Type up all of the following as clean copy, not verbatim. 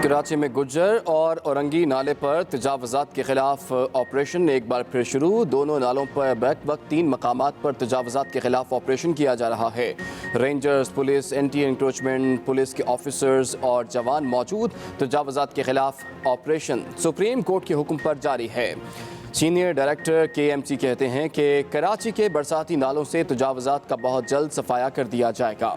कराची में गुज्जर और औरंगी नाले पर तजावज़ात के खिलाफ ऑपरेशन एक बार फिर शुरू। दोनों नालों पर बैक वक्त 3 मकामात पर तजावज़ात के खिलाफ ऑपरेशन किया जा रहा है। Rangers, police, anti encroachment police के ऑफिसर्स और जवान मौजूद। तजावज़ात के खिलाफ ऑपरेशन सुप्रीम कोर्ट के हुक्म पर जारी है। सीनियर डायरेक्टर KMC कहते हैं कि कराची के बरसाती नालों से तजावज़ात का बहुत जल्द सफाया कर दिया जाएगा।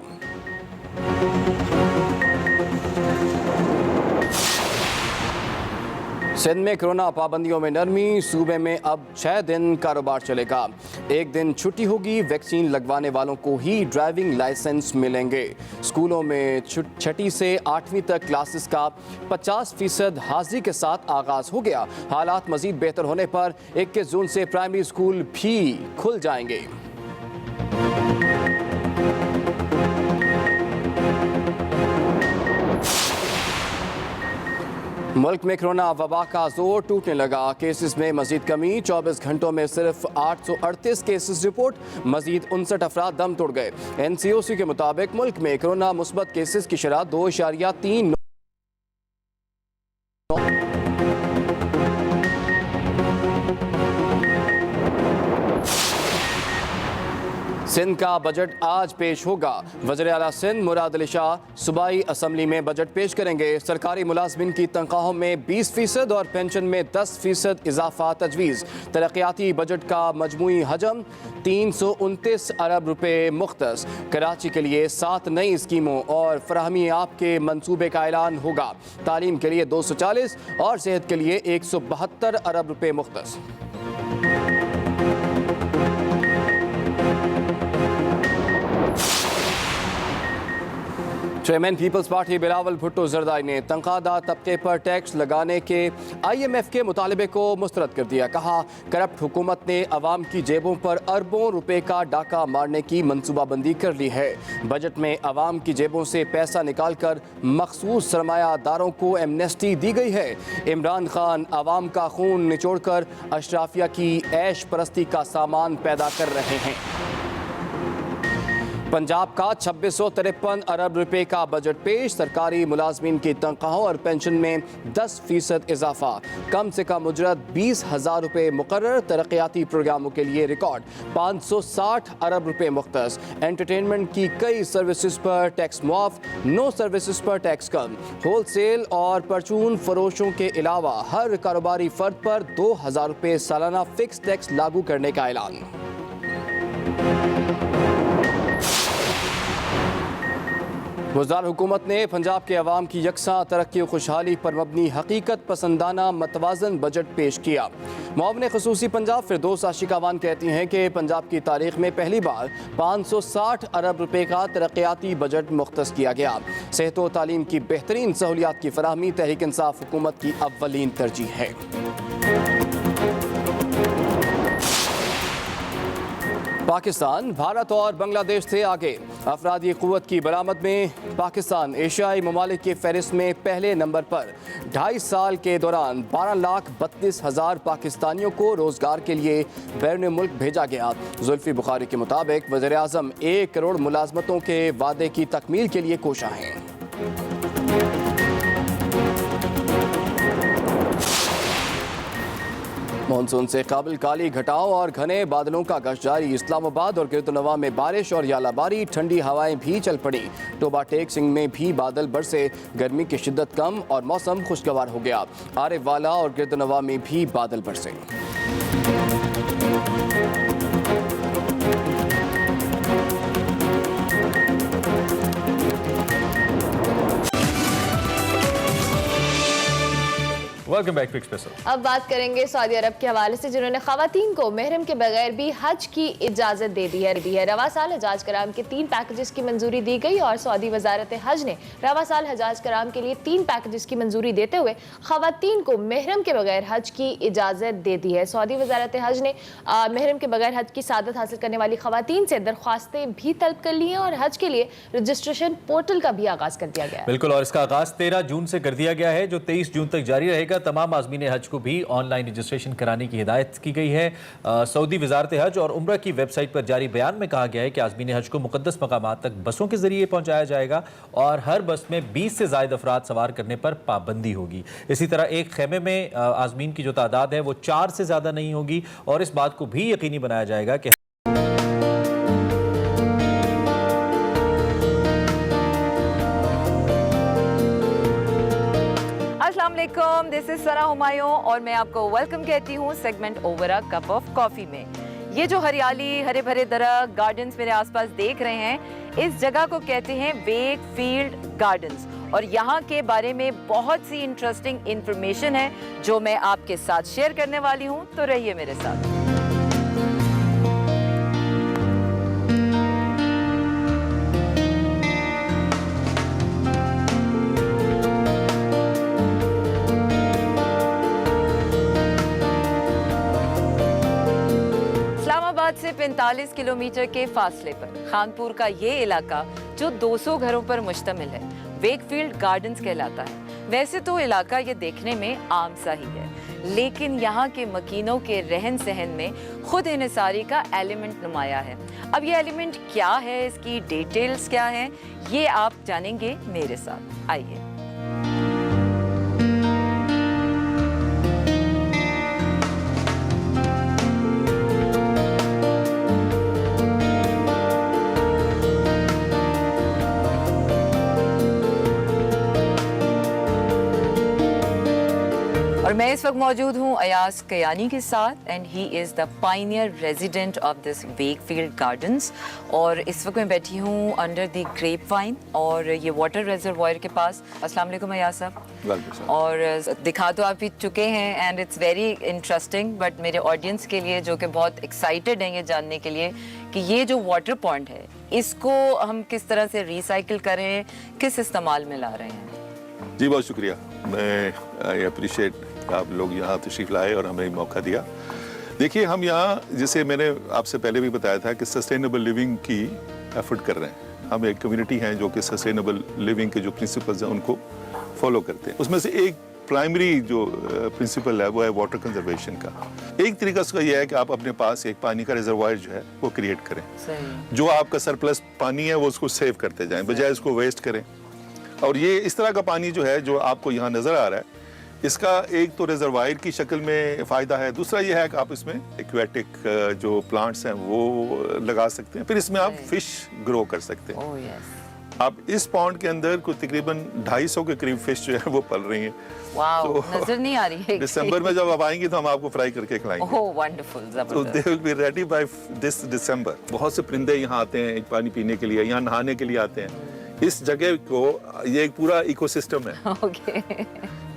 सिंध में कोरोना पाबंदियों में नरमी। सूबे में अब 6 दिन कारोबार चलेगा। एक दिन छुट्टी होगी। वैक्सीन लगवाने वालों को ही ड्राइविंग लाइसेंस मिलेंगे। स्कूलों में 6ठी से 8वीं तक क्लासेस का 50% हाजिरी के साथ आगाज हो गया। हालात मजीद बेहतर होने पर 21 जून से प्राइमरी स्कूल भी खुल जाएंगे। मुल्क में कोरोना वबा का जोर टूटने लगा। केसेस में मजीद कमी। 24 घंटों में सिर्फ 838 केसेस रिपोर्ट। मजीद 59 अफराद दम तोड़ गए। NCOC के मुताबिक मुल्क में कोरोना मुस्बत केसेस की शरह 2.39। सिंध का बजट आज पेश होगा। वज़ीर आला सिंध मुराद अली शाह सूबाई असम्बली में बजट पेश करेंगे। सरकारी मुलाजमिन की तनख्वाहों में 20% और पेंशन में 10% इजाफा तजवीज़। तरक्याती बजट का मजमूई हजम 329 अरब रुपए मुख्तस। कराची के लिए 7 नई स्कीमों और फराहमी आपके मनसूबे का ऐलान होगा। तालीम के लिए 240 और सेहत के लिए 172 अरब रुपए मुख्तस। चेयरमैन पीपल्स पार्टी बिलावल भुट्टो जरदारी ने तनख्वाहदार तबके पर टैक्स लगाने के IMF के मुतालबे को मुस्तरद कर दिया। कहा, करप्ट हुकूमत ने अवाम की जेबों पर अरबों रुपए का डाका मारने की मनसूबाबंदी कर ली है। बजट में अवाम की जेबों से पैसा निकाल कर मखसूस सरमायादारों को एमनेस्टी दी गई है। इमरान खान अवाम का खून निचोड़ कर अशराफिया की ऐश परस्ती का सामान पैदा कर रहे हैं। पंजाब का 2653 अरब रुपए का बजट पेश। सरकारी मुलाजमीन की तनख्वाहों और पेंशन में 10% इजाफा। कम से कम उजरत 20,000 रुपए मुकर्रर। तरक्याती प्रोग्रामों के लिए रिकॉर्ड 560 अरब रुपए मुख्तस। एंटरटेनमेंट की कई सर्विसेज पर टैक्स मुआफ। नो सर्विसेज पर टैक्स कम। होलसेल और परचून फरोशों के अलावा हर कारोबारी फर्द पर 2,000 रुपए सालाना फिक्स टैक्स लागू करने का ऐलान। वज़ार हुकूमत ने पंजाब के अवाम की यकसा तरक्की और खुशहाली पर मबनी हकीकत पसंदाना मतवाजन बजट पेश किया। मुआविन ख़ुसूसी पंजाब फिरदौस आशिकावान कहती हैं कि पंजाब की तारीख में पहली बार 560 अरब रुपए का तरक्याती बजट मुख्तस किया गया। सेहत व तालीम की बेहतरीन सहूलियात की फराहमी तहरीक इंसाफ हुकूमत की अव्वलीन तरजीह है। पाकिस्तान भारत और बांग्लादेश से आगे। अफरादी क़ुव्वत की बरामद में पाकिस्तान एशियाई ममालिक की फहरिस्त में पहले नंबर पर। 2.5 साल के दौरान 12,32,000 पाकिस्तानियों को रोज़गार के लिए बैरून मुल्क भेजा गया। जुल्फ़ी बुखारी के मुताबिक वज़ीर आज़म 1 करोड़ मुलाजमतों के वादे की तकमील के लिए कोशा हैं। मानसून से काबिल काली घटाओं और घने बादलों का गश्त जारी। इस्लामाबाद और गिरदनवा में बारिश और यालाबारी। ठंडी हवाएं भी चल पड़ी। टोबा टेक सिंह में भी बादल बरसे। गर्मी की शिद्दत कम और मौसम खुशगवार हो गया। आरिफ वाला और गिरदनवा में भी बादल बरसे। Welcome back to Expresso. अब बात करेंगे सऊदी अरब के हवाले से, जिन्होंने खवातीन को महरम के बगैर भी हज की इजाजत दे दी है। रवा साल हजाज कराम के 3 पैकेजेस की मंजूरी दी गई और सऊदी वजारत हज ने रवा साल हजाज कराम के लिए 3 पैकेजेस की मंजूरी देते हुए खवातीन को महरम के बगैर हज की इजाजत दे दी है। सऊदी वजारत हज ने महरम के बगैर हज की सादत हासिल करने वाली खवातीन से दरख्वास्तें भी तलब कर ली हैं और हज के लिए रजिस्ट्रेशन पोर्टल का भी आगाज कर दिया गया है। बिल्कुल, और इसका आगाज 13 जून से कर दिया गया है, जो 23 जून तक जारी रहेगा। तमाम आज़मीन हज को भी ऑनलाइन रजिस्ट्रेशन कराने की हिदायत की गई है। सऊदी वजारत हज और उम्रा की वेबसाइट पर जारी बयान में कहा गया है कि आज़मीन हज को मुक़द्दस मकामात तक बसों के जरिए पहुँचाया जाएगा और हर बस में 20 से ज़ायद अफराद सवार करने पर पाबंदी होगी। इसी तरह एक खेमे में आज़मीन की जो तादाद है वो 4 से ज़्यादा नहीं होगी और इस बात को भी यकीनी बनाया जाएगा कि अस्सलाम वालेकुम, दिस इज सना हुमायूं और मैं आपको वेलकम कहती हूँ segment over a cup of coffee में। ये जो हरियाली, हरे भरे दरख्त, गार्डन्स मेरे आसपास देख रहे हैं, इस जगह को कहते हैं वेकफील्ड गार्डन्स और यहाँ के बारे में बहुत सी इंटरेस्टिंग इंफॉर्मेशन है जो मैं आपके साथ शेयर करने वाली हूँ, तो रहिए मेरे साथ। इस्लामाबाद से 45 किलोमीटर के फासले पर खानपुर का ये इलाका जो 200 घरों पर मुश्तमिल है, वेकफील्ड गार्डन्स कहलाता है। वैसे तो इलाका ये देखने में आम सा ही है, लेकिन यहाँ के मकीनों के रहन सहन में खुद इन्हिसारी का एलिमेंट नुमाया है। अब ये एलिमेंट क्या है, इसकी डिटेल्स क्या हैं, ये आप जानेंगे मेरे साथ। आइए। और मैं इस वक्त मौजूद हूँ अयाज कयानी के साथ and he is the Pioneer resident of this Wakefield gardens. और इस वक्त मैं बैठी हूँ अंडर द ग्रेप वाइन और ये वाटर रिजर्वॉयर के पास। अस्सलाम वालेकुम अयाज साहब। और दिखा तो आप ही चुके हैं and it's very interesting, but मेरे ऑडियंस के लिए जो कि बहुत एक्साइटेड हैं ये जानने के लिए कि ये जो वाटर पॉइंट है इसको हम किस तरह से रिसाइकिल करें, किस इस्तेमाल में ला रहे हैं। जी बहुत शुक्रिया, मैं आई अप्रिशिएट आप लोग यहाँ तशरीफ़ लाए और हमें मौका दिया। देखिए, हम यहाँ, जैसे मैंने आपसे पहले भी बताया था, कि सस्टेनेबल लिविंग की एफर्ट कर रहे हैं। हम एक कम्युनिटी हैं जो कि सस्टेनेबल लिविंग के जो प्रिंसिपल्स हैं उनको फॉलो करते हैं। उसमें से एक प्राइमरी जो प्रिंसिपल है वो है वाटर कंजर्वेशन का। एक तरीका उसका यह है कि आप अपने पास एक पानी का रिजर्वायर जो है वो क्रिएट करें। जो आपका सरप्लस पानी है वो उसको सेव करते जाएं, बजाय उसको वेस्ट करें। और ये इस तरह का पानी जो है जो आपको यहाँ नज़र आ रहा है, इसका एक तो रिजर्वायर की शक्ल में फ़ायदा है, दूसरा ये है कि आप इसमें एक्वेटिक जो प्लांट्स हैं वो लगा सकते हैं, फिर इसमें आप फिश ग्रो कर सकते हैं। Oh, yes. आप इस पॉन्ड के अंदर कुछ तकरीबन 250 के करीब फिश जो है वो पल रही हैं। वाओ, नजर नहीं आ रही है। दिसंबर में जब आप आएंगी तो हम आपको फ्राई करके खिलाएंगे। ओह वंडरफुल, तो they will be ready by this December. बहुत से परिंदे यहाँ आते हैं पानी पीने के लिए, यहाँ नहाने के लिए आते हैं। इस जगह को, ये एक पूरा इकोसिस्टम है। ओके।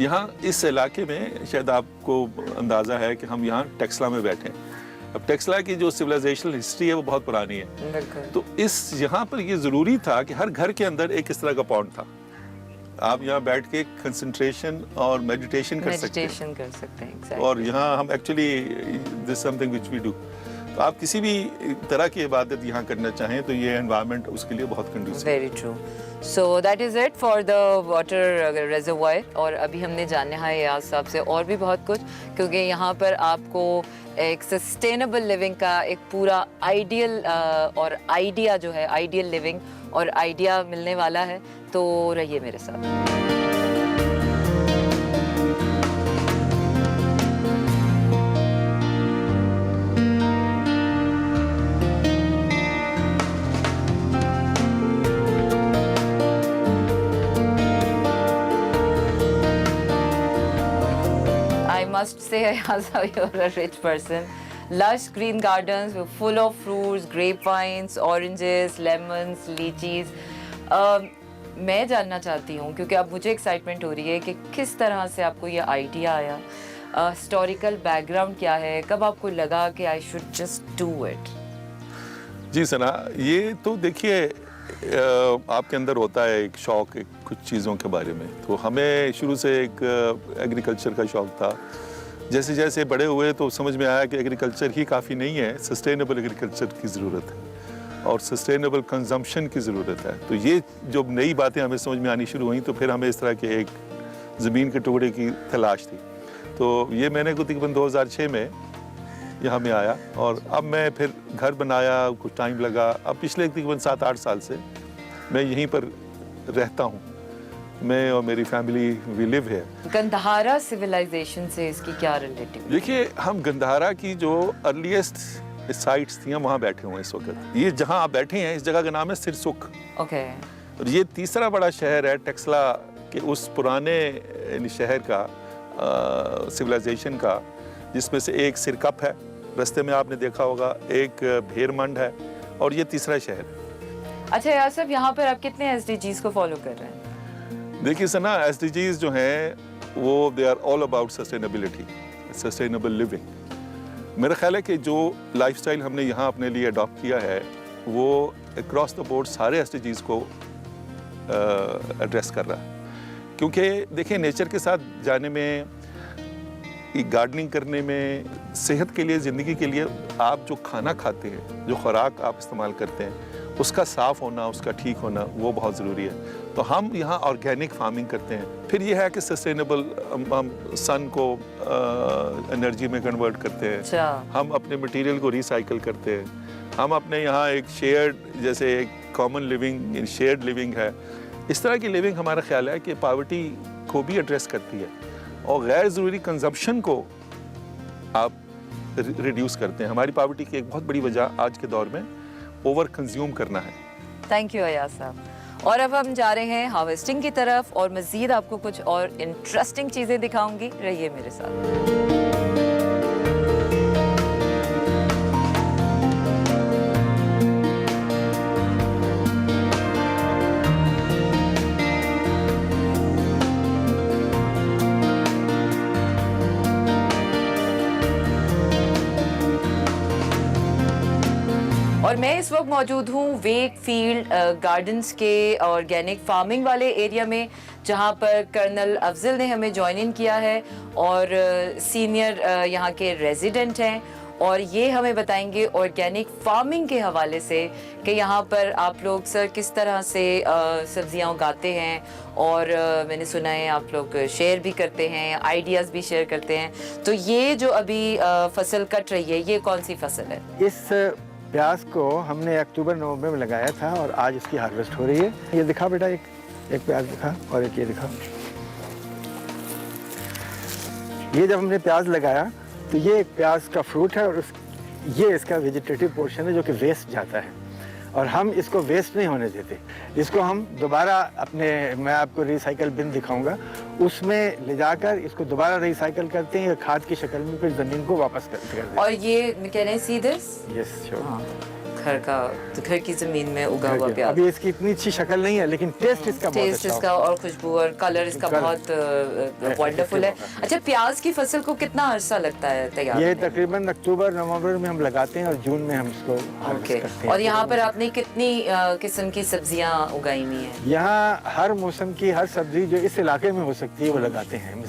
यहाँ इस इलाके में शायद आपको अंदाजा है कि हम यहाँ टेक्सला में बैठे हैं। अब टेक्सला की जो सिविलाइजेशनल हिस्ट्री है वो बहुत पुरानी है, तो इस यहाँ पर ये ज़रूरी था कि हर घर के अंदर एक इस तरह का पॉन्ड था। आप यहाँ बैठ के कंसंट्रेशन और मेडिटेशन कर सकते हैं। exactly. और यहाँ हम actually this something which we do. तो आप किसी भी तरह की इबादत यहाँ करना चाहें तो ये एनवायरनमेंट उसके लिए बहुत कंडूसिव है। Very true. So that is it for the water reservoir. और अभी हमने जानना है अयाज साहब से और भी बहुत कुछ, क्योंकि यहाँ पर आपको एक सस्टेनेबल लिविंग का एक पूरा आइडियल और आइडिया जो है, आइडियल लिविंग और आइडिया मिलने वाला है। तो रहिए मेरे साथ। I must say, you're a rich person. Lush green gardens full of fruits, grapevines, oranges, lemons, lychees. मैं जानना चाहती हूँ, क्योंकि अब मुझे एक्साइटमेंट हो रही है कि किस तरह से आपको ये आइडिया आया, हिस्टोरिकल बैकग्राउंड क्या है, कब आपको लगा कि I should just do it. जी सना, ये तो देखिए आपके अंदर होता है एक शौक कुछ चीज़ों के बारे में। तो हमें शुरू से एक एग्रीकल्चर का शौक था। जैसे जैसे बड़े हुए तो समझ में आया कि एग्रीकल्चर ही काफ़ी नहीं है, सस्टेनेबल एग्रीकल्चर की ज़रूरत है और सस्टेनेबल कंजम्पशन की ज़रूरत है। तो ये जो नई बातें हमें समझ में आनी शुरू हुई तो फिर हमें इस तरह के एक ज़मीन के टुकड़े की तलाश थी। तो ये मैंने को तकरीबन 2006 में यहाँ में आया और अब मैं फिर घर बनाया, कुछ टाइम लगा। अब पिछले तकरीबन 7-8 साल से मैं यहीं पर रहता हूँ। मैं और मेरी फैमिली वी लिव है। गंधारा सिविलाइजेशन से इसकी क्या रिलेटिव? देखिए, हम गंधारा की जो अर्लीस्ट साइट्स थी वहाँ बैठे हुए हैं इस वक्त। ये जहाँ आप बैठे हैं इस जगह का नाम है सिरसुख। ओके। और ये तीसरा बड़ा शहर है टेक्सला के उस पुराने शहर का सिविलाइजेशन का, जिसमें से एक सिरकप है, रास्ते में आपने देखा होगा, एक भेरमंड है और ये तीसरा शहर है। अच्छा यार साहब, यहाँ पर आप कितने SDGs को फॉलो कर रहे हैं? देखिए सना, SDGs जो हैं वो they are all about sustainability, sustainable living. मेरा ख्याल है कि जो लाइफस्टाइल हमने यहाँ अपने लिए अडॉप्ट किया है वो अक्रॉस द बोर्ड सारे SDGs को एड्रेस कर रहा है। क्योंकि देखिए, नेचर के साथ जाने में, गार्डनिंग करने में, सेहत के लिए, ज़िंदगी के लिए आप जो खाना खाते हैं, जो खुराक आप इस्तेमाल करते हैं, उसका साफ़ होना, उसका ठीक होना वो बहुत ज़रूरी है। तो हम यहाँ ऑर्गेनिक फार्मिंग करते हैं। फिर ये है कि सस्टेनेबल, हम सन को एनर्जी में कन्वर्ट करते हैं। अच्छा। हम अपने मटेरियल को रिसाइकिल करते हैं। हम अपने यहाँ एक शेयर्ड, जैसे एक कॉमन लिविंग, शेयर्ड लिविंग है। इस तरह की लिविंग हमारा ख्याल है कि पॉवर्टी को भी एड्रेस करती है और गैर ज़रूरी कंजप्शन को आप रिड्यूस करते हैं। हमारी पॉवर्टी की एक बहुत बड़ी वजह आज के दौर में ओवर कंज्यूम करना है। थैंक यू अयाज साहब। और अब हम जा रहे हैं हार्वेस्टिंग की तरफ और मज़ीद आपको कुछ और इंटरेस्टिंग चीज़ें दिखाऊंगी। रहिए मेरे साथ। और मैं इस वक्त मौजूद हूँ वेकफील्ड गार्डन्स के ऑर्गेनिक फार्मिंग वाले एरिया में, जहाँ पर कर्नल अफजल ने हमें ज्वाइन इन किया है और सीनियर यहाँ के रेजिडेंट हैं और ये हमें बताएंगे ऑर्गेनिक फार्मिंग के हवाले से कि यहाँ पर आप लोग सर किस तरह से सब्जियाँ उगाते हैं और मैंने सुना है आप लोग शेयर भी करते हैं, आइडियाज़ भी शेयर करते हैं। तो ये जो अभी फसल कट रही है, ये कौन सी फसल है? इस प्याज को हमने अक्टूबर-नवंबर में लगाया था और आज इसकी हार्वेस्ट हो रही है। ये दिखा बेटा, एक प्याज दिखा और एक ये दिखा। ये जब हमने प्याज लगाया तो ये एक प्याज का फ्रूट है और ये इसका वेजिटेटिव पोर्शन है जो कि वेस्ट जाता है और हम इसको वेस्ट नहीं होने देते। इसको हम दोबारा अपने, मैं आपको रिसाइकल बिन दिखाऊंगा, उसमें ले जाकर इसको दोबारा रिसाइकल करते हैं, खाद की शक्ल में फिर ज़मीन को वापस करते हैं। और ये कह रहे हैं सीधस? Yes sure. घर की जमीन में उगा हुआ प्याज। अभी इसकी इतनी अच्छी शक्ल नहीं है लेकिन टेस्ट इसका बहुत अच्छा इसका और खुशबू और कलर इसका बहुत वंडरफुल है। अच्छा, प्याज की फसल को कितना अरसा लगता है तैयार? ये तकरीबन अक्टूबर-नवंबर में हम लगाते हैं और जून में हम इसको हार्वेस्ट करते हैं। और यहाँ पर आपने कितनी किस्म की सब्जियाँ उगाई हुई हैं? यहाँ हर मौसम की हर सब्जी जो इस इलाके में हो सकती है वो लगाते हैं।